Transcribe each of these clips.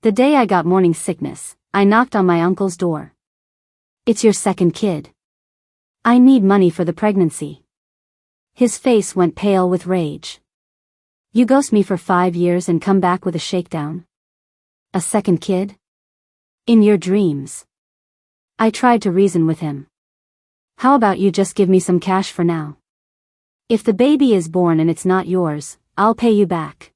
The day I got morning sickness, I knocked on my uncle's door. "It's your second kid. I need money for the pregnancy." His face went pale with rage. "You ghost me for 5 years and come back with a shakedown? A second kid? In your dreams." I tried to reason with him. "How about you just give me some cash for now? If the baby is born and it's not yours, I'll pay you back."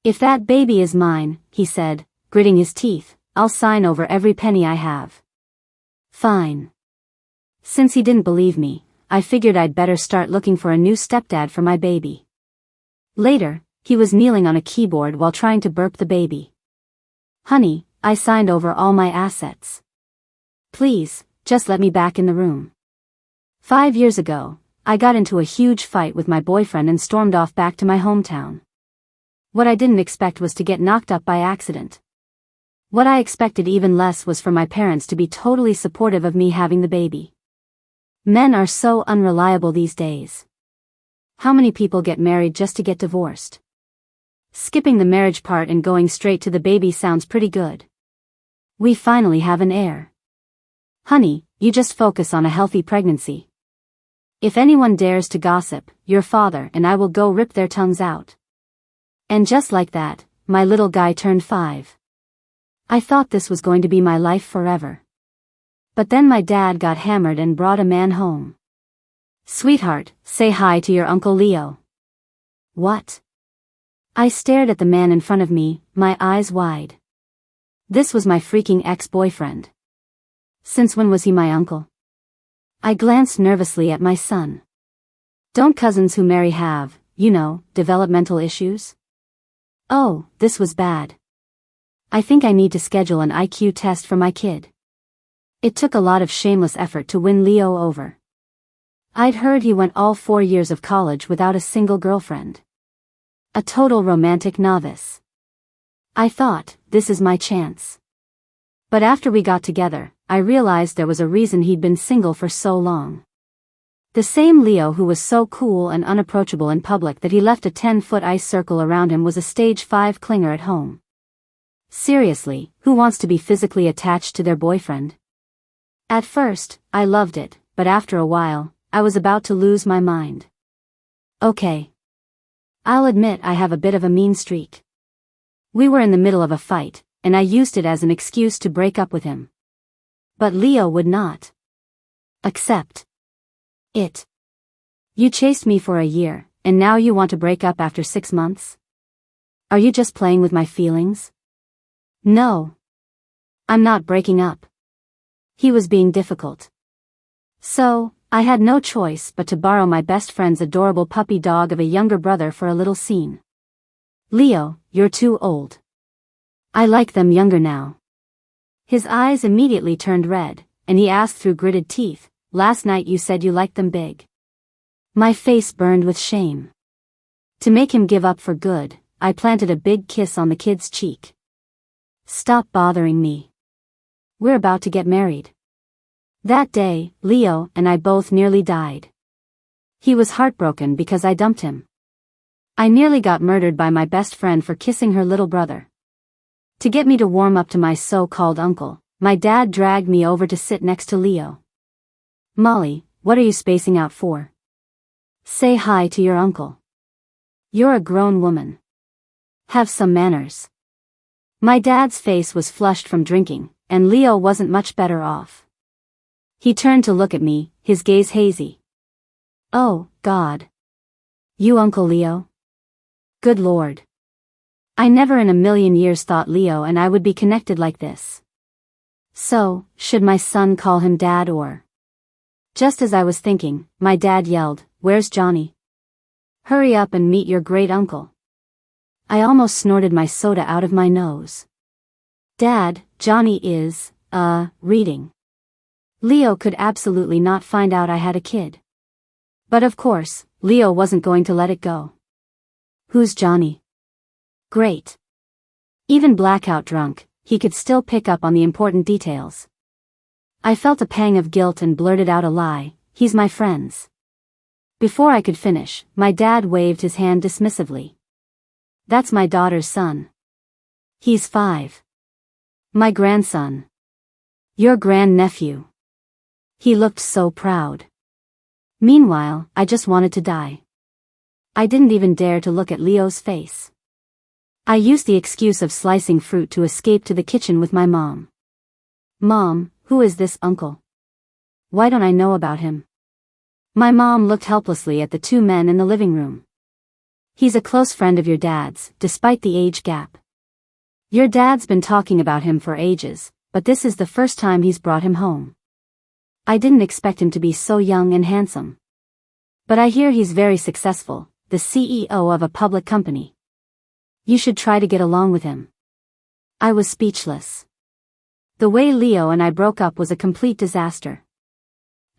"If that baby is mine," he said, gritting his teeth, "I'll sign over every penny I have." Fine. Since he didn't believe me, I figured I'd better start looking for a new stepdad for my baby. Later, he was kneeling on a keyboard while trying to burp the baby. "Honey, I signed over all my assets. Please, just let me back in the room. 5 years ago, I got into a huge fight with my boyfriend and stormed off back to my hometown. What I didn't expect was to get knocked up by accident. What I expected even less was for my parents to be totally supportive of me having the baby. Men are so unreliable these days. How many people get married just to get divorced? Skipping the marriage part and going straight to the baby sounds pretty good. We finally have an heir. Honey, you just focus on a healthy pregnancy. If anyone dares to gossip, your father and I will go rip their tongues out." And just like that, my little guy turned 5. I thought this was going to be my life forever. But then my dad got hammered and brought a man home. "Sweetheart, say hi to your Uncle Leo." "What?" I stared at the man in front of me, my eyes wide. This was my freaking ex-boyfriend. Since when was he my uncle? I glanced nervously at my son. Don't cousins who marry have, developmental issues? Oh, this was bad. I think I need to schedule an IQ test for my kid. It took a lot of shameless effort to win Leo over. I'd heard he went all 4 years of college without a single girlfriend. A total romantic novice. I thought, this is my chance. But after we got together, I realized there was a reason he'd been single for so long. The same Leo who was so cool and unapproachable in public that he left a 10-foot ice circle around him was a stage 5 clinger at home. Seriously, who wants to be physically attached to their boyfriend? At first, I loved it, but after a while, I was about to lose my mind. Okay. I'll admit I have a bit of a mean streak. We were in the middle of a fight, and I used it as an excuse to break up with him. But Leo would not accept it. "You chased me for a year, and now you want to break up after 6 months? Are you just playing with my feelings?" "No. I'm not breaking up." He was being difficult. So, I had no choice but to borrow my best friend's adorable puppy dog of a younger brother for a little scene. "Leo, you're too old. I like them younger now." His eyes immediately turned red, and he asked through gritted teeth, "Last night you said you liked them big." My face burned with shame. To make him give up for good, I planted a big kiss on the kid's cheek. "Stop bothering me. We're about to get married." That day, Leo and I both nearly died. He was heartbroken because I dumped him. I nearly got murdered by my best friend for kissing her little brother. To get me to warm up to my so-called uncle, my dad dragged me over to sit next to Leo. "Molly, what are you spacing out for? Say hi to your uncle. You're a grown woman. Have some manners." My dad's face was flushed from drinking, and Leo wasn't much better off. He turned to look at me, his gaze hazy. "Oh, God. You Uncle Leo? Good Lord. I never in a million years thought Leo and I would be connected like this. So, should my son call him Dad or?" Just as I was thinking, my dad yelled, "Where's Johnny? Hurry up and meet your great uncle." I almost snorted my soda out of my nose. "Dad, Johnny is, reading." Leo could absolutely not find out I had a kid. But of course, Leo wasn't going to let it go. "Who's Johnny?" Great. Even blackout drunk, he could still pick up on the important details. I felt a pang of guilt and blurted out a lie, "He's my friend's." Before I could finish, my dad waved his hand dismissively. "That's my daughter's son. He's 5. My grandson. Your grandnephew. He looked so proud. Meanwhile, I just wanted to die. I didn't even dare to look at Leo's face. I used the excuse of slicing fruit to escape to the kitchen with my mom. Mom, who is this uncle? Why don't I know about him? My mom looked helplessly at the two men in the living room. He's a close friend of your dad's, despite the age gap. Your dad's been talking about him for ages, but this is the first time he's brought him home. I didn't expect him to be so young and handsome. But I hear he's very successful, the CEO of a public company. You should try to get along with him. I was speechless. The way Leo and I broke up was a complete disaster.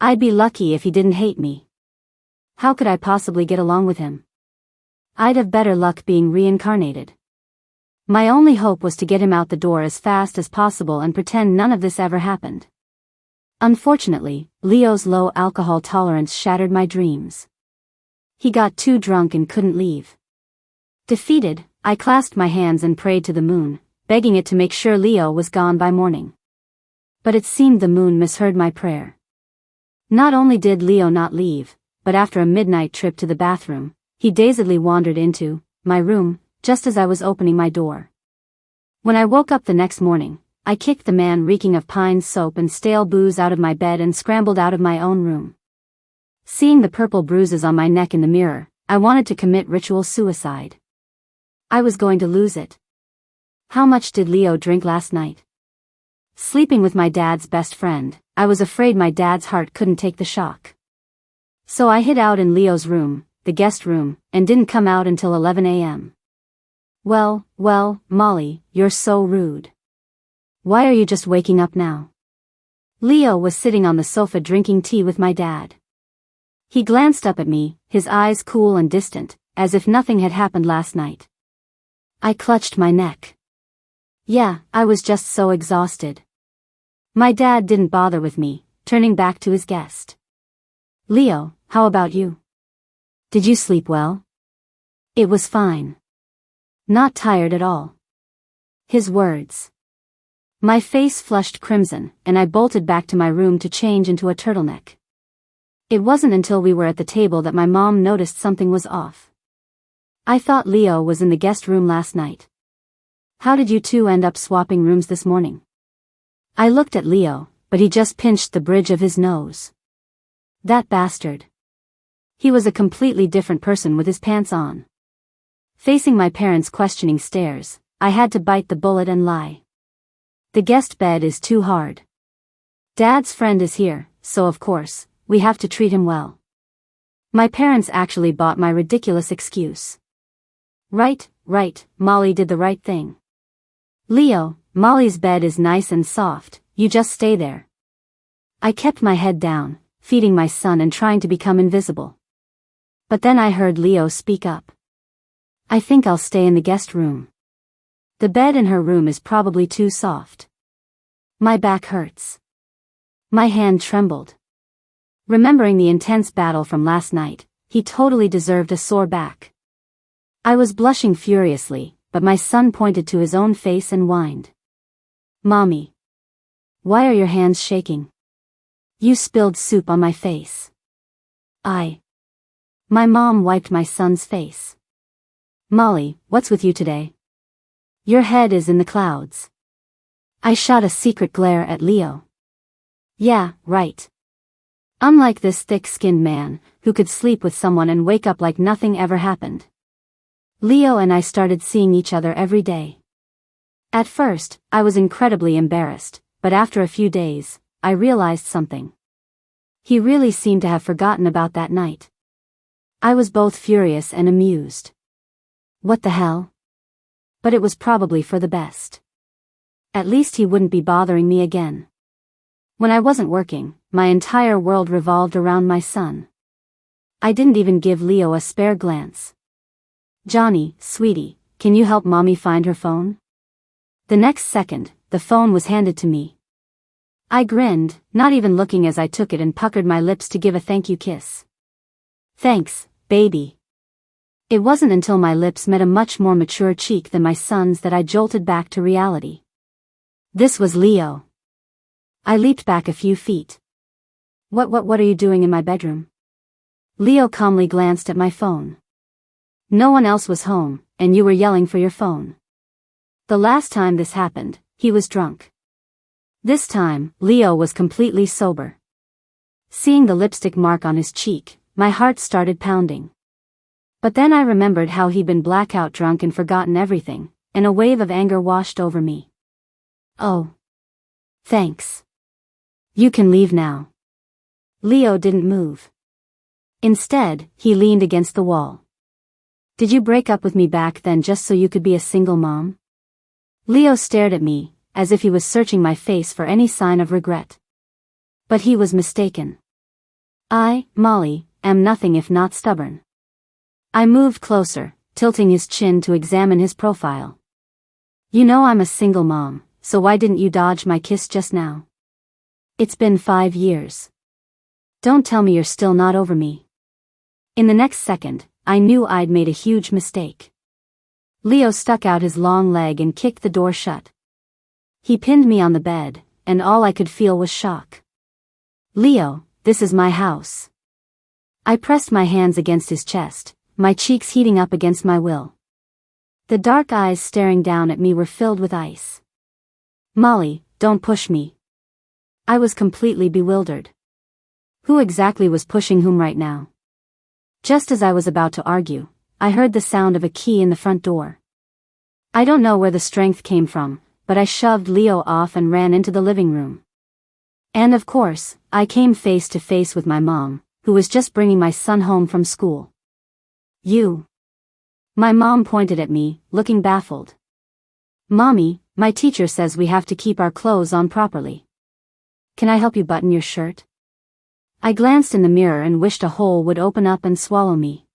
I'd be lucky if he didn't hate me. How could I possibly get along with him? I'd have better luck being reincarnated. My only hope was to get him out the door as fast as possible and pretend none of this ever happened. Unfortunately, Leo's low alcohol tolerance shattered my dreams. He got too drunk and couldn't leave. Defeated, I clasped my hands and prayed to the moon, begging it to make sure Leo was gone by morning. But it seemed the moon misheard my prayer. Not only did Leo not leave, but after a midnight trip to the bathroom, he dazedly wandered into my room, just as I was opening my door. When I woke up the next morning, I kicked the man reeking of pine soap and stale booze out of my bed and scrambled out of my own room. Seeing the purple bruises on my neck in the mirror, I wanted to commit ritual suicide. I was going to lose it. How much did Leo drink last night? Sleeping with my dad's best friend, I was afraid my dad's heart couldn't take the shock. So I hid out in Leo's room, the guest room, and didn't come out until 11 a.m. Well, Molly, you're so rude. Why are you just waking up now? Leo was sitting on the sofa drinking tea with my dad. He glanced up at me, his eyes cool and distant, as if nothing had happened last night. I clutched my neck. Yeah, I was just so exhausted. My dad didn't bother with me, turning back to his guest. Leo, how about you? Did you sleep well? It was fine. Not tired at all. His words. My face flushed crimson, and I bolted back to my room to change into a turtleneck. It wasn't until we were at the table that my mom noticed something was off. I thought Leo was in the guest room last night. How did you two end up swapping rooms this morning? I looked at Leo, but he just pinched the bridge of his nose. That bastard. He was a completely different person with his pants on. Facing my parents' questioning stares, I had to bite the bullet and lie. The guest bed is too hard. Dad's friend is here, so of course, we have to treat him well. My parents actually bought my ridiculous excuse. Right, Molly did the right thing. Leo, Molly's bed is nice and soft, you just stay there. I kept my head down, feeding my son and trying to become invisible. But then I heard Leo speak up. I think I'll stay in the guest room. The bed in her room is probably too soft. My back hurts. My hand trembled. Remembering the intense battle from last night, he totally deserved a sore back. I was blushing furiously, but my son pointed to his own face and whined. Mommy. Why are your hands shaking? You spilled soup on my face. My mom wiped my son's face. Molly, what's with you today? Your head is in the clouds. I shot a secret glare at Leo. Yeah, right. Unlike this thick-skinned man, who could sleep with someone and wake up like nothing ever happened. Leo and I started seeing each other every day. At first, I was incredibly embarrassed, but after a few days, I realized something. He really seemed to have forgotten about that night. I was both furious and amused. What the hell? But it was probably for the best. At least he wouldn't be bothering me again. When I wasn't working, my entire world revolved around my son. I didn't even give Leo a spare glance. Johnny, sweetie, can you help mommy find her phone? The next second, the phone was handed to me. I grinned, not even looking as I took it, and puckered my lips to give a thank you kiss. Thanks, baby. It wasn't until my lips met a much more mature cheek than my son's that I jolted back to reality. This was Leo. I leaped back a few feet. What are you doing in my bedroom? Leo calmly glanced at my phone. No one else was home, and you were yelling for your phone. The last time this happened, he was drunk. This time, Leo was completely sober. Seeing the lipstick mark on his cheek, my heart started pounding. But then I remembered how he'd been blackout drunk and forgotten everything, and a wave of anger washed over me. Oh. Thanks. You can leave now. Leo didn't move. Instead, he leaned against the wall. Did you break up with me back then just so you could be a single mom? Leo stared at me, as if he was searching my face for any sign of regret. But he was mistaken. I, Molly, am nothing if not stubborn. I moved closer, tilting his chin to examine his profile. You know I'm a single mom, so why didn't you dodge my kiss just now? It's been 5 years. Don't tell me you're still not over me. In the next second, I knew I'd made a huge mistake. Leo stuck out his long leg and kicked the door shut. He pinned me on the bed, and all I could feel was shock. Leo, this is my house. I pressed my hands against his chest, my cheeks heating up against my will. The dark eyes staring down at me were filled with ice. Molly, don't push me. I was completely bewildered. Who exactly was pushing whom right now? Just as I was about to argue, I heard the sound of a key in the front door. I don't know where the strength came from, but I shoved Leo off and ran into the living room. And of course, I came face to face with my mom, who was just bringing my son home from school. You. My mom pointed at me, looking baffled. Mommy, my teacher says we have to keep our clothes on properly. Can I help you button your shirt? I glanced in the mirror and wished a hole would open up and swallow me.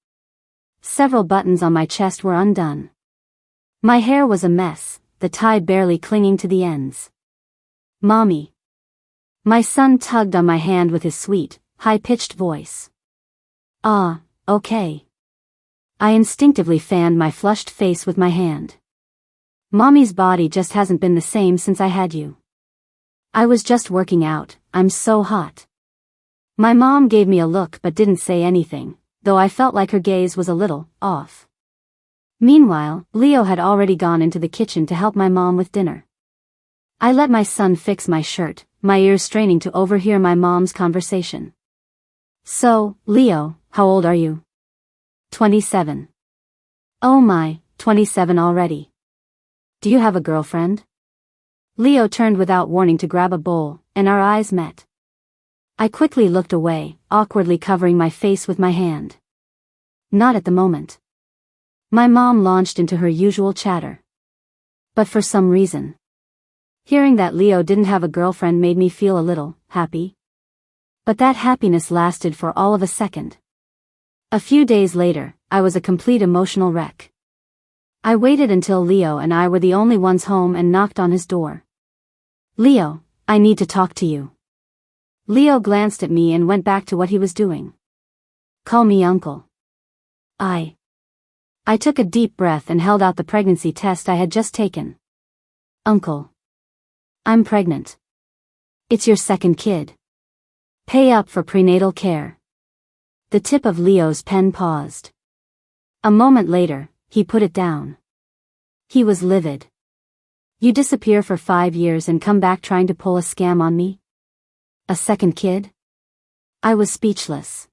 Several buttons on my chest were undone. My hair was a mess, the tie barely clinging to the ends. Mommy. My son tugged on my hand with his sweet, high-pitched voice. Ah, okay. I instinctively fanned my flushed face with my hand. Mommy's body just hasn't been the same since I had you. I was just working out, I'm so hot. My mom gave me a look but didn't say anything, though I felt like her gaze was a little off. Meanwhile, Leo had already gone into the kitchen to help my mom with dinner. I let my son fix my shirt, my ears straining to overhear my mom's conversation. So, Leo, how old are you? 27. Oh my, 27 already. Do you have a girlfriend? Leo turned without warning to grab a bowl, and our eyes met. I quickly looked away, awkwardly covering my face with my hand. Not at the moment. My mom launched into her usual chatter. But for some reason, hearing that Leo didn't have a girlfriend made me feel a little happy. But that happiness lasted for all of a second. A few days later, I was a complete emotional wreck. I waited until Leo and I were the only ones home and knocked on his door. Leo, I need to talk to you. Leo glanced at me and went back to what he was doing. Call me uncle. I took a deep breath and held out the pregnancy test I had just taken. Uncle. I'm pregnant. It's your second kid. Pay up for prenatal care. The tip of Leo's pen paused. A moment later, he put it down. He was livid. You disappear for 5 years and come back trying to pull a scam on me? A second kid? I was speechless.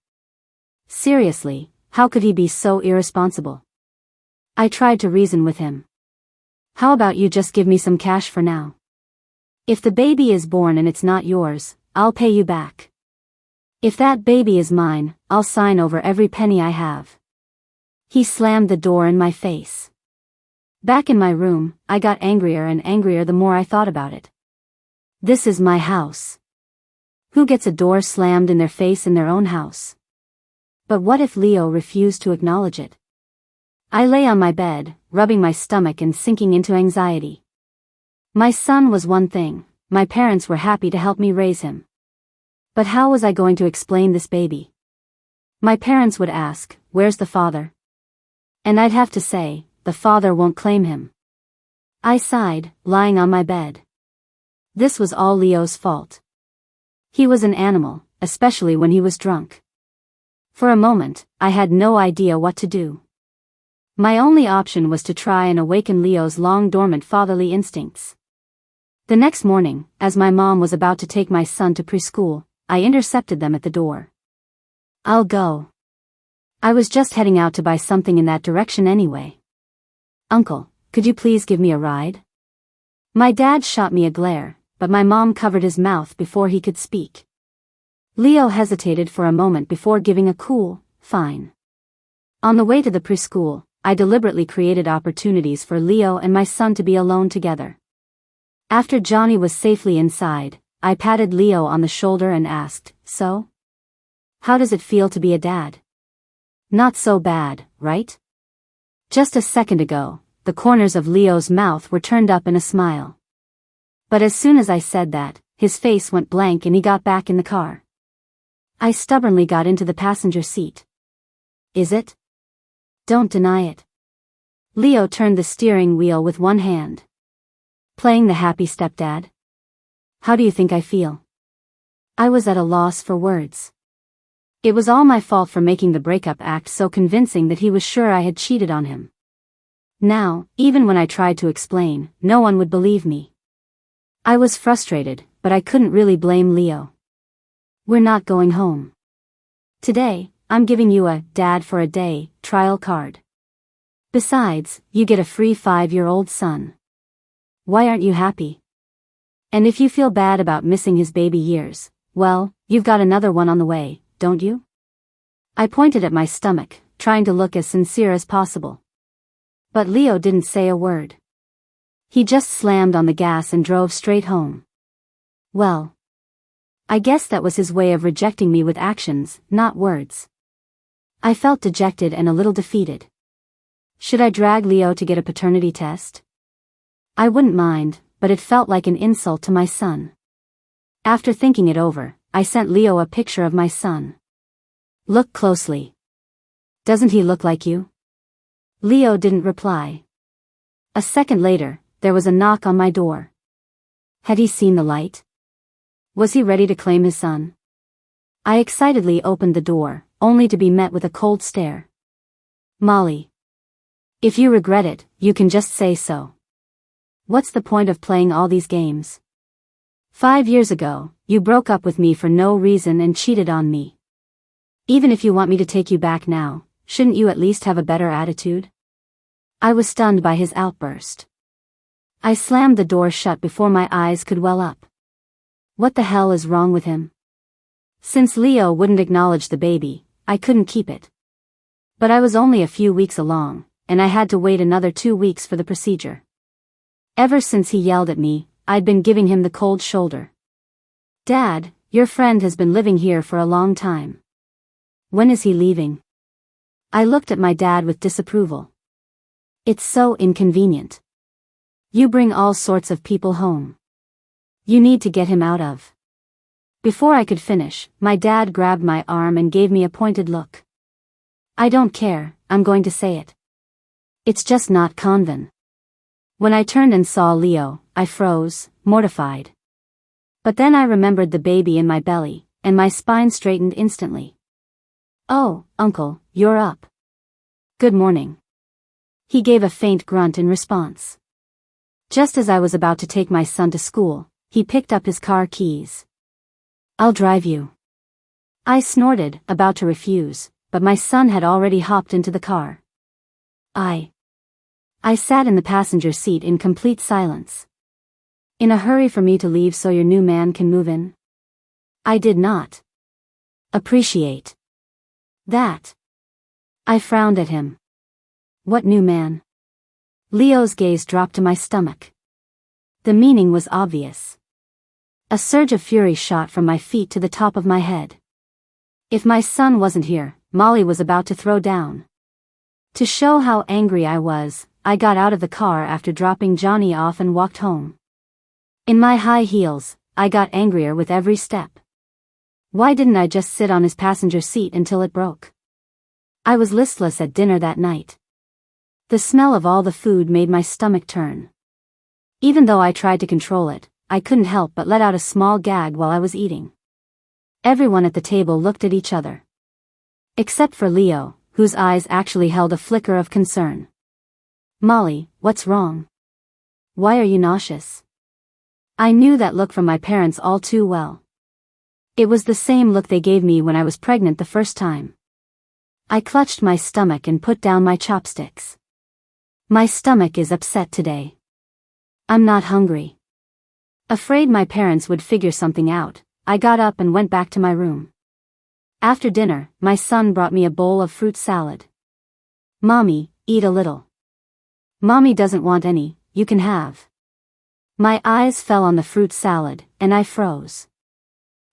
Seriously, how could he be so irresponsible? I tried to reason with him. How about you just give me some cash for now? If the baby is born and it's not yours, I'll pay you back. If that baby is mine, I'll sign over every penny I have. He slammed the door in my face. Back in my room, I got angrier and angrier the more I thought about it. This is my house. Who gets a door slammed in their face in their own house? But what if Leo refused to acknowledge it? I lay on my bed, rubbing my stomach and sinking into anxiety. My son was one thing, my parents were happy to help me raise him. But how was I going to explain this baby? My parents would ask, where's the father? And I'd have to say, the father won't claim him. I sighed, lying on my bed. This was all Leo's fault. He was an animal, especially when he was drunk. For a moment, I had no idea what to do. My only option was to try and awaken Leo's long-dormant fatherly instincts. The next morning, as my mom was about to take my son to preschool, I intercepted them at the door. "I'll go. I was just heading out to buy something in that direction anyway. Uncle, could you please give me a ride?" My dad shot me a glare, but my mom covered his mouth before he could speak. Leo hesitated for a moment before giving a cool, "Fine." On the way to the preschool, I deliberately created opportunities for Leo and my son to be alone together. After Johnny was safely inside, I patted Leo on the shoulder and asked, "So? How does it feel to be a dad?" "Not so bad, right?" Just a second ago, the corners of Leo's mouth were turned up in a smile. But as soon as I said that, his face went blank and he got back in the car. I stubbornly got into the passenger seat. "Is it? Don't deny it." Leo turned the steering wheel with one hand. "Playing the happy stepdad? How do you think I feel?" I was at a loss for words. It was all my fault for making the breakup act so convincing that he was sure I had cheated on him. Now, even when I tried to explain, no one would believe me. I was frustrated, but I couldn't really blame Leo. "We're not going home. Today, I'm giving you a dad for a day trial card. Besides, you get a free 5-year-old son. Why aren't you happy? And if you feel bad about missing his baby years, well, you've got another one on the way, don't you?" I pointed at my stomach, trying to look as sincere as possible. But Leo didn't say a word. He just slammed on the gas and drove straight home. Well, I guess that was his way of rejecting me with actions, not words. I felt dejected and a little defeated. Should I drag Leo to get a paternity test? I wouldn't mind, but it felt like an insult to my son. After thinking it over, I sent Leo a picture of my son. "Look closely. Doesn't he look like you?" Leo didn't reply. A second later, there was a knock on my door. Had he seen the light? Was he ready to claim his son? I excitedly opened the door, only to be met with a cold stare. "Molly. If you regret it, you can just say so. What's the point of playing all these games? 5 years ago, you broke up with me for no reason and cheated on me. Even if you want me to take you back now, shouldn't you at least have a better attitude?" I was stunned by his outburst. I slammed the door shut before my eyes could well up. What the hell is wrong with him? Since Leo wouldn't acknowledge the baby, I couldn't keep it. But I was only a few weeks along, and I had to wait another 2 weeks for the procedure. Ever since he yelled at me, I'd been giving him the cold shoulder. "Dad, your friend has been living here for a long time. When is he leaving?" I looked at my dad with disapproval. "It's so inconvenient. You bring all sorts of people home. You need to get him out of." Before I could finish, my dad grabbed my arm and gave me a pointed look. "I don't care, I'm going to say it. It's just not conven." When I turned and saw Leo, I froze, mortified. But then I remembered the baby in my belly, and my spine straightened instantly. "Oh, Uncle, you're up. Good morning." He gave a faint grunt in response. Just as I was about to take my son to school, he picked up his car keys. "I'll drive you." I snorted, about to refuse, but my son had already hopped into the car. I sat in the passenger seat in complete silence. In a hurry for me to leave so your new man can move in? I did not appreciate that. I frowned at him. What new man? Leo's gaze dropped to my stomach. The meaning was obvious. A surge of fury shot from my feet to the top of my head. If my son wasn't here, Molly was about to throw down. To show how angry I was, I got out of the car after dropping Johnny off and walked home. In my high heels, I got angrier with every step. Why didn't I just sit on his passenger seat until it broke? I was listless at dinner that night. The smell of all the food made my stomach turn. Even though I tried to control it, I couldn't help but let out a small gag while I was eating. Everyone at the table looked at each other. Except for Leo, whose eyes actually held a flicker of concern. "Molly, what's wrong? Why are you nauseous?" I knew that look from my parents all too well. It was the same look they gave me when I was pregnant the first time. I clutched my stomach and put down my chopsticks. My stomach is upset today. I'm not hungry. Afraid my parents would figure something out, I got up and went back to my room. After dinner, my son brought me a bowl of fruit salad. "Mommy, eat a little." "Mommy doesn't want any, you can have." My eyes fell on the fruit salad, and I froze.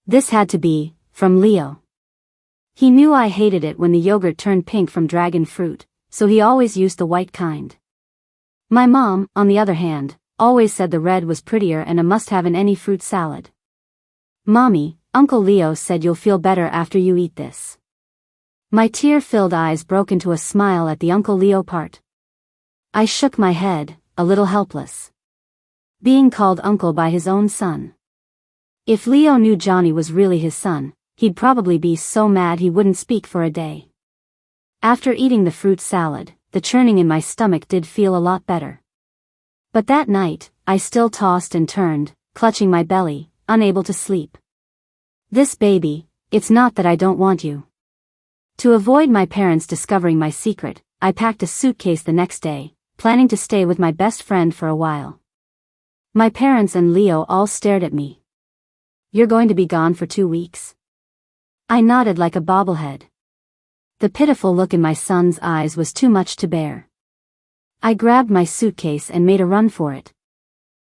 This had to be from Leo. He knew I hated it when the yogurt turned pink from dragon fruit, so he always used the white kind. My mom, on the other hand, always said the red was prettier and a must-have in any fruit salad. "Mommy, Uncle Leo said you'll feel better after you eat this." My tear-filled eyes broke into a smile at the Uncle Leo part. I shook my head, a little helpless. Being called uncle by his own son. If Leo knew Johnny was really his son, he'd probably be so mad he wouldn't speak for a day. After eating the fruit salad, the churning in my stomach did feel a lot better. But that night, I still tossed and turned, clutching my belly, unable to sleep. "This baby, it's not that I don't want you." To avoid my parents discovering my secret, I packed a suitcase the next day, planning to stay with my best friend for a while. My parents and Leo all stared at me. "You're going to be gone for 2 weeks?" I nodded like a bobblehead. The pitiful look in my son's eyes was too much to bear. I grabbed my suitcase and made a run for it.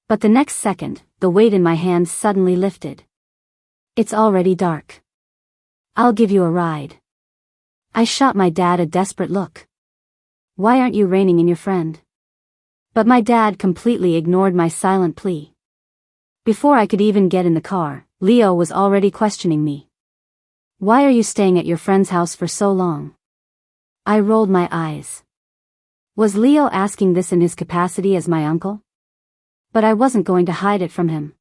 But the next second, the weight in my hands suddenly lifted. "It's already dark. I'll give you a ride." I shot my dad a desperate look. "Why aren't you reining in your friend?" But my dad completely ignored my silent plea. Before I could even get in the car, Leo was already questioning me. "Why are you staying at your friend's house for so long?" I rolled my eyes. Was Leo asking this in his capacity as my uncle? But I wasn't going to hide it from him.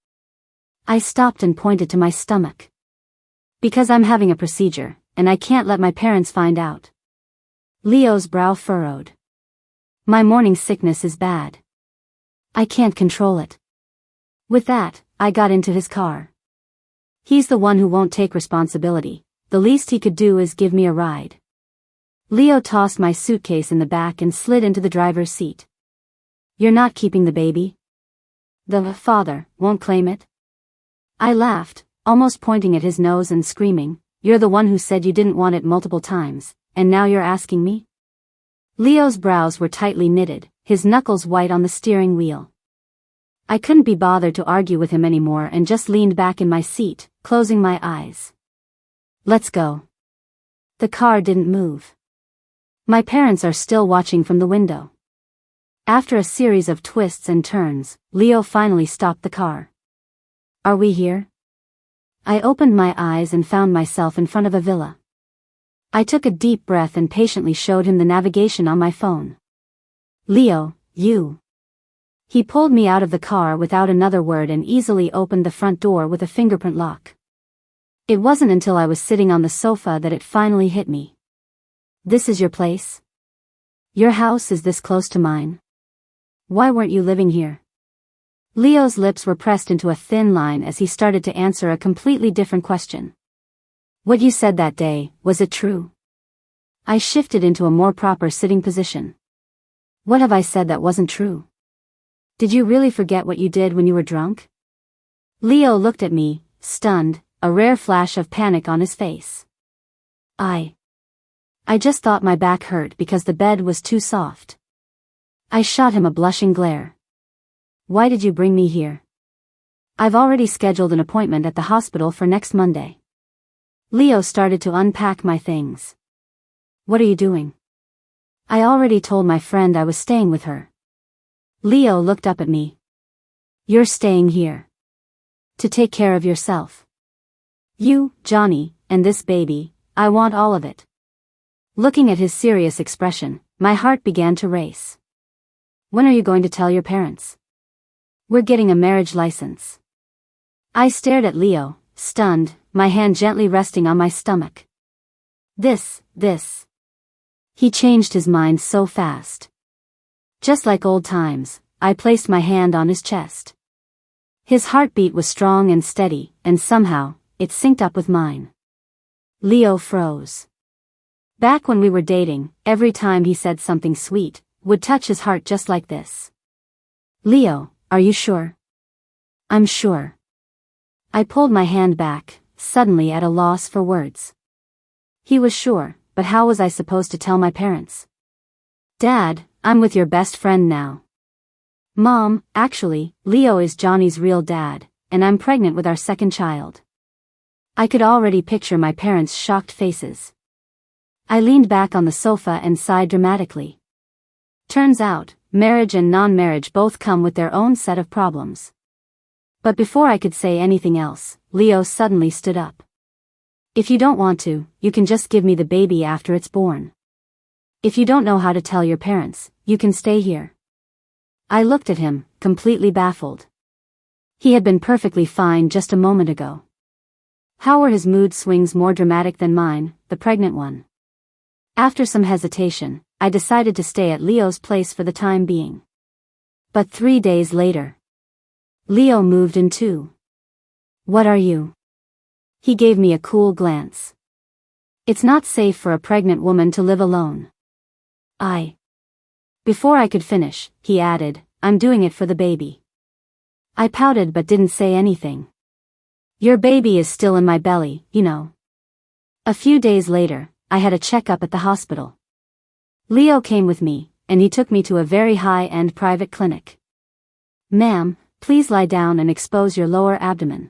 I stopped and pointed to my stomach. "Because I'm having a procedure, and I can't let my parents find out." Leo's brow furrowed. "My morning sickness is bad. I can't control it." With that, I got into his car. He's the one who won't take responsibility. The least he could do is give me a ride. Leo tossed my suitcase in the back and slid into the driver's seat. "You're not keeping the baby? The father won't claim it?" I laughed, almost pointing at his nose and screaming, "You're the one who said you didn't want it multiple times, and now you're asking me?" Leo's brows were tightly knitted, his knuckles white on the steering wheel. I couldn't be bothered to argue with him anymore and just leaned back in my seat, closing my eyes. "Let's go." The car didn't move. My parents are still watching from the window. After a series of twists and turns, Leo finally stopped the car. "Are we here?" I opened my eyes and found myself in front of a villa. I took a deep breath and patiently showed him the navigation on my phone. "Leo, you." He pulled me out of the car without another word and easily opened the front door with a fingerprint lock. It wasn't until I was sitting on the sofa that it finally hit me. "This is your place? Your house is this close to mine? Why weren't you living here?" Leo's lips were pressed into a thin line as he started to answer a completely different question. "What you said that day, was it true?" I shifted into a more proper sitting position. "What have I said that wasn't true? Did you really forget what you did when you were drunk?" Leo looked at me, stunned, a rare flash of panic on his face. I just thought my back hurt because the bed was too soft." I shot him a blushing glare. "Why did you bring me here?" "I've already scheduled an appointment at the hospital for next Monday." Leo started to unpack my things. "What are you doing?" "I already told my friend I was staying with her." Leo looked up at me. "You're staying here to take care of yourself. You, Johnny, and this baby, I want all of it." Looking at his serious expression, my heart began to race. "When are you going to tell your parents?" "We're getting a marriage license. I stared at Leo, stunned, my hand gently resting on my stomach. This. He changed his mind so fast. Just like old times, I placed my hand on his chest. His heartbeat was strong and steady, and somehow, it synced up with mine. Leo froze. Back when we were dating, every time he said something sweet, would touch his heart just like this. Leo, are you sure? I'm sure. I pulled my hand back, suddenly at a loss for words. He was sure, but how was I supposed to tell my parents? Dad, I'm with your best friend now. Mom, actually, Leo is Johnny's real dad, and I'm pregnant with our second child. I could already picture my parents' shocked faces. I leaned back on the sofa and sighed dramatically. Turns out, marriage and non-marriage both come with their own set of problems. But before I could say anything else, Leo suddenly stood up. If you don't want to, you can just give me the baby after it's born. If you don't know how to tell your parents, you can stay here. I looked at him, completely baffled. He had been perfectly fine just a moment ago. How were his mood swings more dramatic than mine, the pregnant one? After some hesitation, I decided to stay at Leo's place for the time being. But 3 days later, Leo moved in too. What are you? He gave me a cool glance. It's not safe for a pregnant woman to live alone. Before I could finish, he added, I'm doing it for the baby. I pouted but didn't say anything. Your baby is still in my belly, you know. A few days later, I had a checkup at the hospital. Leo came with me, and he took me to a very high-end private clinic. Ma'am, please lie down and expose your lower abdomen.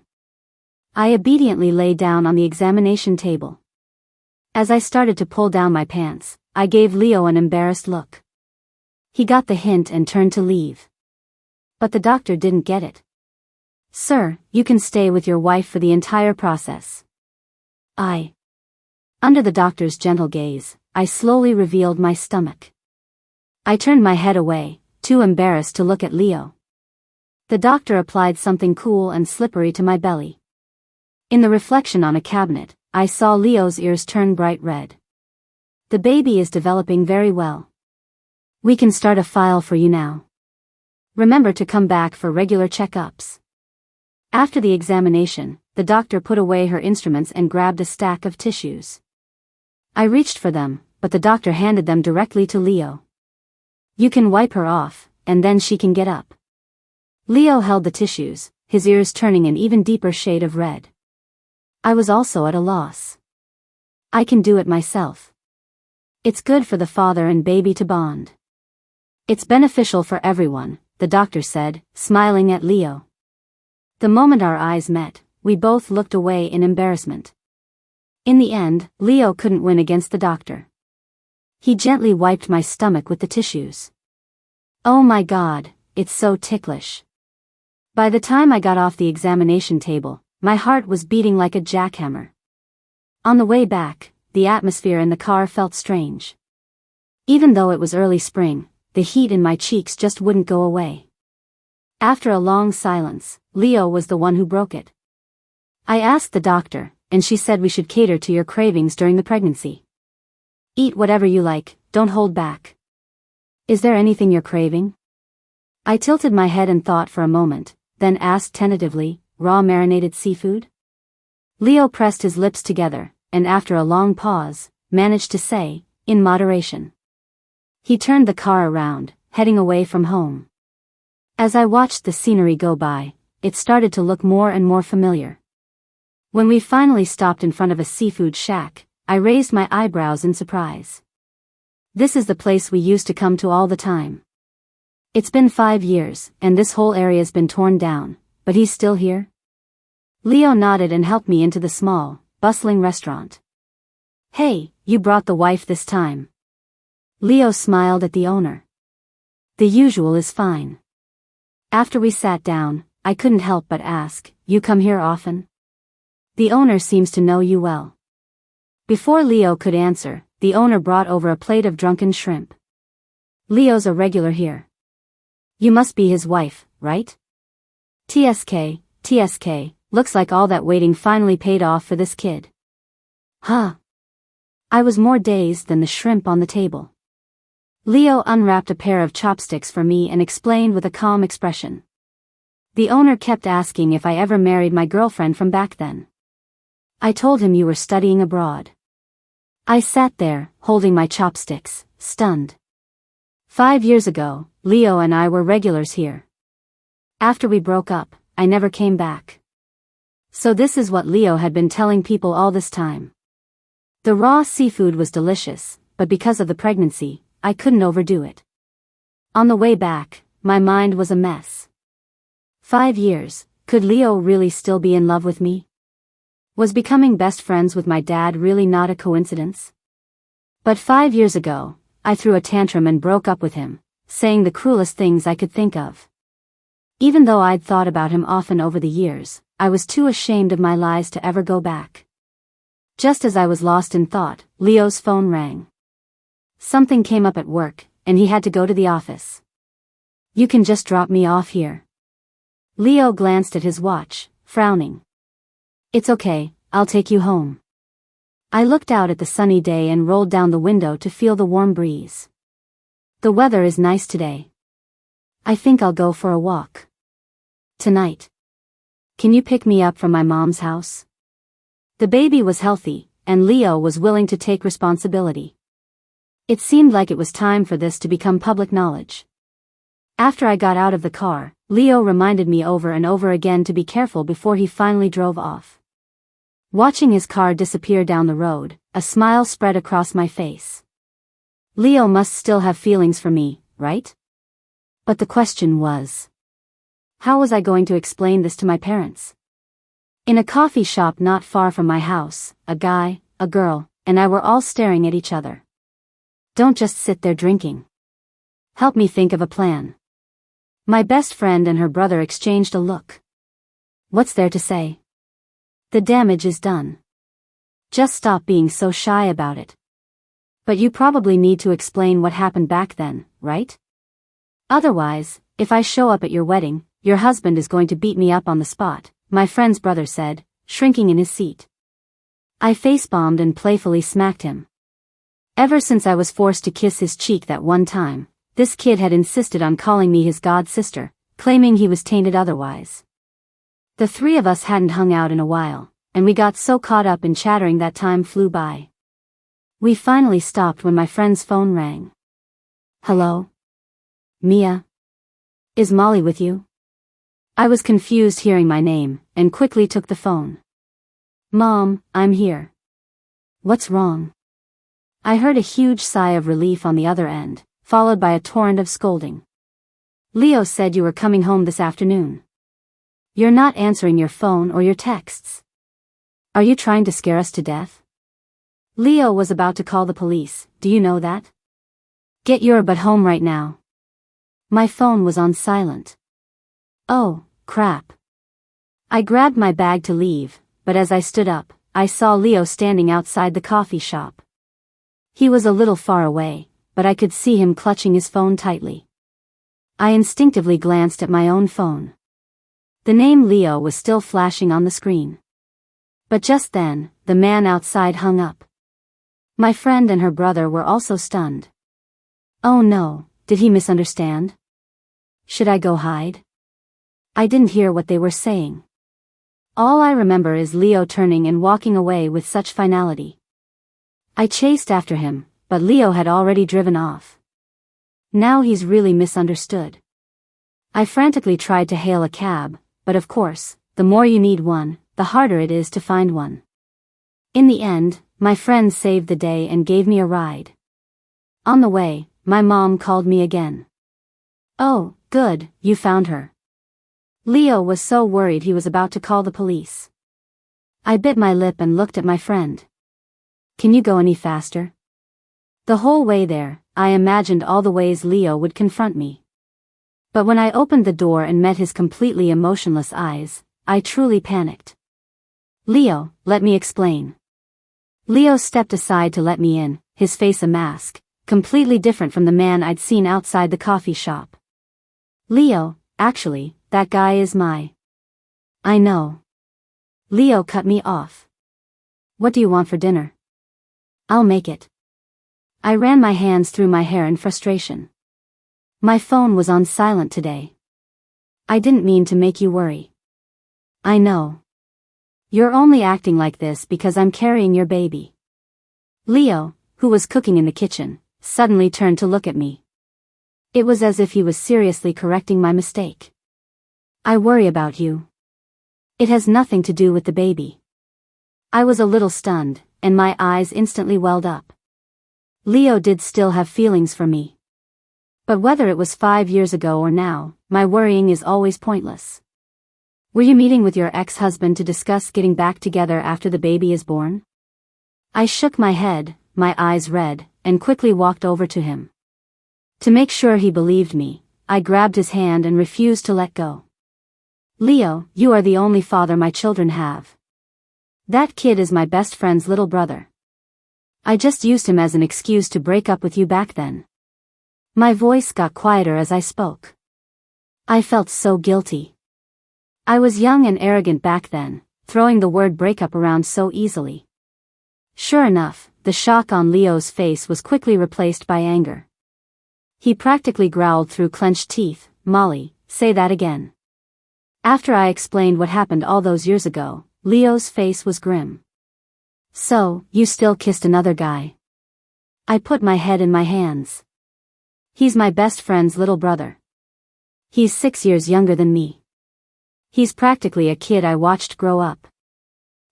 I obediently lay down on the examination table. As I started to pull down my pants, I gave Leo an embarrassed look. He got the hint and turned to leave. But the doctor didn't get it. Sir, you can stay with your wife for the entire process. Under the doctor's gentle gaze, I slowly revealed my stomach. I turned my head away, too embarrassed to look at Leo. The doctor applied something cool and slippery to my belly. In the reflection on a cabinet, I saw Leo's ears turn bright red. The baby is developing very well. We can start a file for you now. Remember to come back for regular checkups. After the examination, the doctor put away her instruments and grabbed a stack of tissues. I reached for them, but the doctor handed them directly to Leo. You can wipe her off, and then she can get up. Leo held the tissues, his ears turning an even deeper shade of red. I was also at a loss. I can do it myself. It's good for the father and baby to bond. It's beneficial for everyone, the doctor said, smiling at Leo. The moment our eyes met, we both looked away in embarrassment. In the end, Leo couldn't win against the doctor. He gently wiped my stomach with the tissues. Oh my God, it's so ticklish. By the time I got off the examination table, my heart was beating like a jackhammer. On the way back, the atmosphere in the car felt strange. Even though it was early spring, the heat in my cheeks just wouldn't go away. After a long silence, Leo was the one who broke it. I asked the doctor, and she said we should cater to your cravings during the pregnancy. Eat whatever you like, don't hold back. Is there anything you're craving? I tilted my head and thought for a moment, then asked tentatively, raw marinated seafood? Leo pressed his lips together, and after a long pause, managed to say, in moderation. He turned the car around, heading away from home. As I watched the scenery go by, it started to look more and more familiar. When we finally stopped in front of a seafood shack, I raised my eyebrows in surprise. This is the place we used to come to all the time. It's been 5 years, and this whole area's been torn down, but he's still here? Leo nodded and helped me into the small, bustling restaurant. Hey, you brought the wife this time. Leo smiled at the owner. The usual is fine. After we sat down, I couldn't help but ask, you come here often? The owner seems to know you well. Before Leo could answer, the owner brought over a plate of drunken shrimp. Leo's a regular here. You must be his wife, right? TSK, looks like all that waiting finally paid off for this kid. Huh. I was more dazed than the shrimp on the table. Leo unwrapped a pair of chopsticks for me and explained with a calm expression. The owner kept asking if I ever married my girlfriend from back then. I told him you were studying abroad. I sat there, holding my chopsticks, stunned. 5 years ago, Leo and I were regulars here. After we broke up, I never came back. So this is what Leo had been telling people all this time. The raw seafood was delicious, but because of the pregnancy, I couldn't overdo it. On the way back, my mind was a mess. 5 years, could Leo really still be in love with me? Was becoming best friends with my dad really not a coincidence? But 5 years ago, I threw a tantrum and broke up with him, saying the cruelest things I could think of. Even though I'd thought about him often over the years, I was too ashamed of my lies to ever go back. Just as I was lost in thought, Leo's phone rang. Something came up at work, and he had to go to the office. You can just drop me off here. Leo glanced at his watch, frowning. It's okay, I'll take you home. I looked out at the sunny day and rolled down the window to feel the warm breeze. The weather is nice today. I think I'll go for a walk. Tonight. Can you pick me up from my mom's house? The baby was healthy, and Leo was willing to take responsibility. It seemed like it was time for this to become public knowledge. After I got out of the car, Leo reminded me over and over again to be careful before he finally drove off. Watching his car disappear down the road, a smile spread across my face. Leo must still have feelings for me, right? But the question was, how was I going to explain this to my parents? In a coffee shop not far from my house, a guy, a girl, and I were all staring at each other. Don't just sit there drinking. Help me think of a plan. My best friend and her brother exchanged a look. What's there to say? The damage is done. Just stop being so shy about it. But you probably need to explain what happened back then, right? Otherwise, if I show up at your wedding, your husband is going to beat me up on the spot, my friend's brother said, shrinking in his seat. I face-bombed and playfully smacked him. Ever since I was forced to kiss his cheek that one time, this kid had insisted on calling me his god sister, claiming he was tainted otherwise. The three of us hadn't hung out in a while, and we got so caught up in chattering that time flew by. We finally stopped when my friend's phone rang. Hello? Mia? Is Molly with you? I was confused hearing my name, and quickly took the phone. Mom, I'm here. What's wrong? I heard a huge sigh of relief on the other end, followed by a torrent of scolding. Leo said you were coming home this afternoon. You're not answering your phone or your texts. Are you trying to scare us to death? Leo was about to call the police, do you know that? Get your butt home right now. My phone was on silent. Oh, crap. I grabbed my bag to leave, but as I stood up, I saw Leo standing outside the coffee shop. He was a little far away, but I could see him clutching his phone tightly. I instinctively glanced at my own phone. The name Leo was still flashing on the screen. But just then, the man outside hung up. My friend and her brother were also stunned. Oh no, did he misunderstand? Should I go hide? I didn't hear what they were saying. All I remember is Leo turning and walking away with such finality. I chased after him, but Leo had already driven off. Now he's really misunderstood. I frantically tried to hail a cab, but of course, the more you need one, the harder it is to find one. In the end, my friend saved the day and gave me a ride. On the way, my mom called me again. Oh, good, you found her. Leo was so worried he was about to call the police. I bit my lip and looked at my friend. Can you go any faster? The whole way there, I imagined all the ways Leo would confront me. But when I opened the door and met his completely emotionless eyes, I truly panicked. Leo, let me explain. Leo stepped aside to let me in, his face a mask, completely different from the man I'd seen outside the coffee shop. Leo, actually, that guy is my... I know. Leo cut me off. What do you want for dinner? I'll make it. I ran my hands through my hair in frustration. My phone was on silent today. I didn't mean to make you worry. I know. You're only acting like this because I'm carrying your baby. Leo, who was cooking in the kitchen, suddenly turned to look at me. It was as if he was seriously correcting my mistake. I worry about you. It has nothing to do with the baby. I was a little stunned, and my eyes instantly welled up. Leo did still have feelings for me. But whether it was 5 years ago or now, my worrying is always pointless. Were you meeting with your ex-husband to discuss getting back together after the baby is born? I shook my head, my eyes red, and quickly walked over to him. To make sure he believed me, I grabbed his hand and refused to let go. Leo, you are the only father my children have. That kid is my best friend's little brother. I just used him as an excuse to break up with you back then. My voice got quieter as I spoke. I felt so guilty. I was young and arrogant back then, throwing the word breakup around so easily. Sure enough, the shock on Leo's face was quickly replaced by anger. He practically growled through clenched teeth, "Molly, say that again." After I explained what happened all those years ago, Leo's face was grim. So, you still kissed another guy? I put my head in my hands. He's my best friend's little brother. He's 6 years younger than me. He's practically a kid I watched grow up.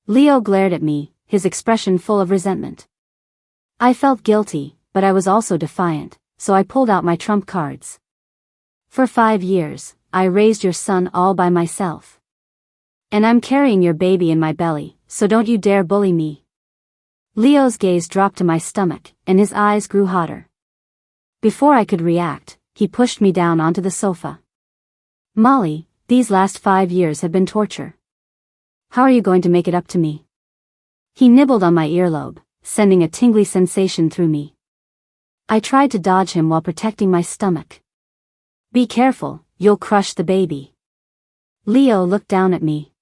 Leo glared at me, his expression full of resentment. I felt guilty, but I was also defiant, so I pulled out my trump cards. For 5 years, I raised your son all by myself. And I'm carrying your baby in my belly, so don't you dare bully me. Leo's gaze dropped to my stomach, and his eyes grew hotter. Before I could react, he pushed me down onto the sofa. Molly, these last 5 years have been torture. How are you going to make it up to me? He nibbled on my earlobe, sending a tingly sensation through me. I tried to dodge him while protecting my stomach. Be careful, you'll crush the baby. Leo looked down at me.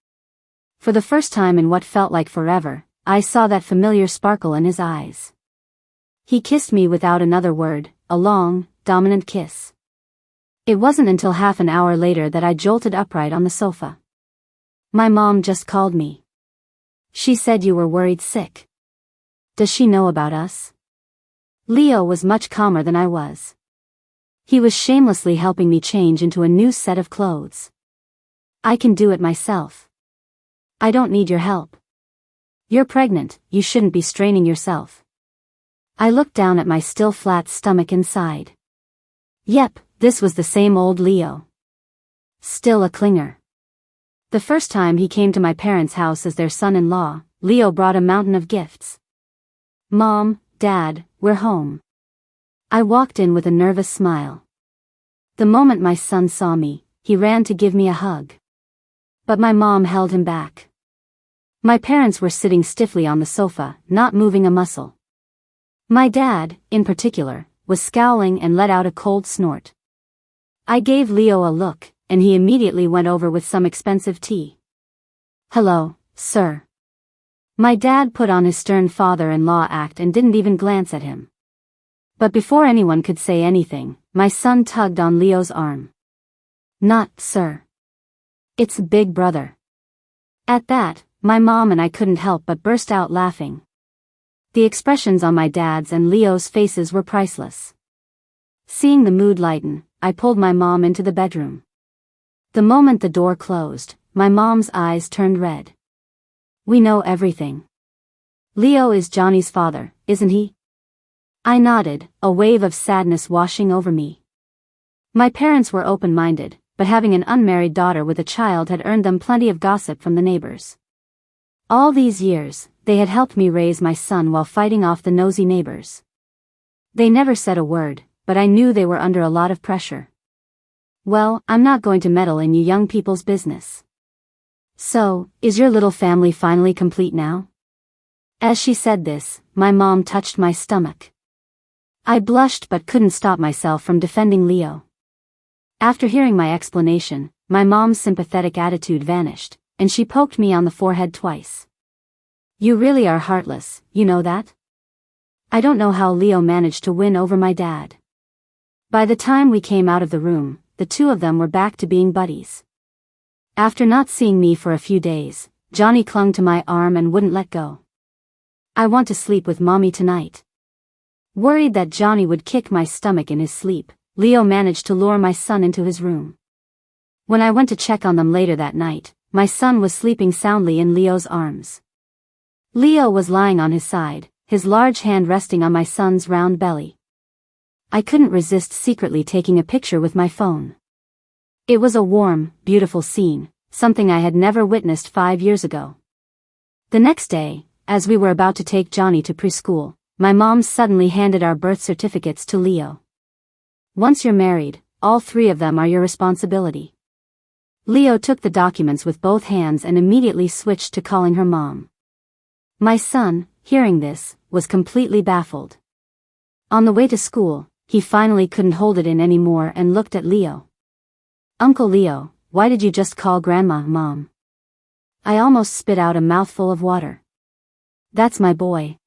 For the first time in what felt like forever, I saw that familiar sparkle in his eyes. He kissed me without another word, a long, dominant kiss. It wasn't until half an hour later that I jolted upright on the sofa. My mom just called me. She said you were worried sick. Does she know about us? Leo was much calmer than I was. He was shamelessly helping me change into a new set of clothes. I can do it myself. I don't need your help. You're pregnant, you shouldn't be straining yourself. I looked down at my still flat stomach and sighed. Yep, this was the same old Leo. Still a clinger. The first time he came to my parents' house as their son-in-law, Leo brought a mountain of gifts. Mom, Dad, we're home. I walked in with a nervous smile. The moment my son saw me, he ran to give me a hug. But my mom held him back. My parents were sitting stiffly on the sofa, not moving a muscle. My dad, in particular, was scowling and let out a cold snort. I gave Leo a look, and he immediately went over with some expensive tea. Hello, sir. My dad put on his stern father-in-law act and didn't even glance at him. But before anyone could say anything, my son tugged on Leo's arm. Not, sir. It's Big Brother. At that, my mom and I couldn't help but burst out laughing. The expressions on my dad's and Leo's faces were priceless. Seeing the mood lighten, I pulled my mom into the bedroom. The moment the door closed, my mom's eyes turned red. We know everything. Leo is Johnny's father, isn't he? I nodded, a wave of sadness washing over me. My parents were open-minded, but having an unmarried daughter with a child had earned them plenty of gossip from the neighbors. All these years, they had helped me raise my son while fighting off the nosy neighbors. They never said a word, but I knew they were under a lot of pressure. Well, I'm not going to meddle in you young people's business. So, is your little family finally complete now? As she said this, my mom touched my stomach. I blushed but couldn't stop myself from defending Leo. After hearing my explanation, my mom's sympathetic attitude vanished, and she poked me on the forehead twice. You really are heartless, you know that? I don't know how Leo managed to win over my dad. By the time we came out of the room, the two of them were back to being buddies. After not seeing me for a few days, Johnny clung to my arm and wouldn't let go. I want to sleep with Mommy tonight. Worried that Johnny would kick my stomach in his sleep, Leo managed to lure my son into his room. When I went to check on them later that night, my son was sleeping soundly in Leo's arms. Leo was lying on his side, his large hand resting on my son's round belly. I couldn't resist secretly taking a picture with my phone. It was a warm, beautiful scene, something I had never witnessed 5 years ago. The next day, as we were about to take Johnny to preschool, my mom suddenly handed our birth certificates to Leo. Once you're married, all 3 of them are your responsibility. Leo took the documents with both hands and immediately switched to calling her mom. My son, hearing this, was completely baffled. On the way to school, he finally couldn't hold it in anymore and looked at Leo. Uncle Leo, why did you just call Grandma Mom? I almost spit out a mouthful of water. That's my boy.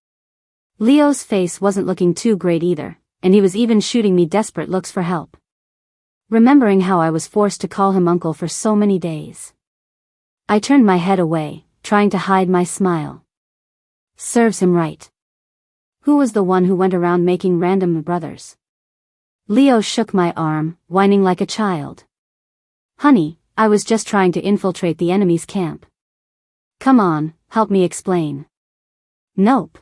Leo's face wasn't looking too great either, and he was even shooting me desperate looks for help. Remembering how I was forced to call him uncle for so many days, I turned my head away, trying to hide my smile. Serves him right. Who was the one who went around making random brothers? Leo shook my arm, whining like a child. Honey, I was just trying to infiltrate the enemy's camp. Come on, help me explain. Nope.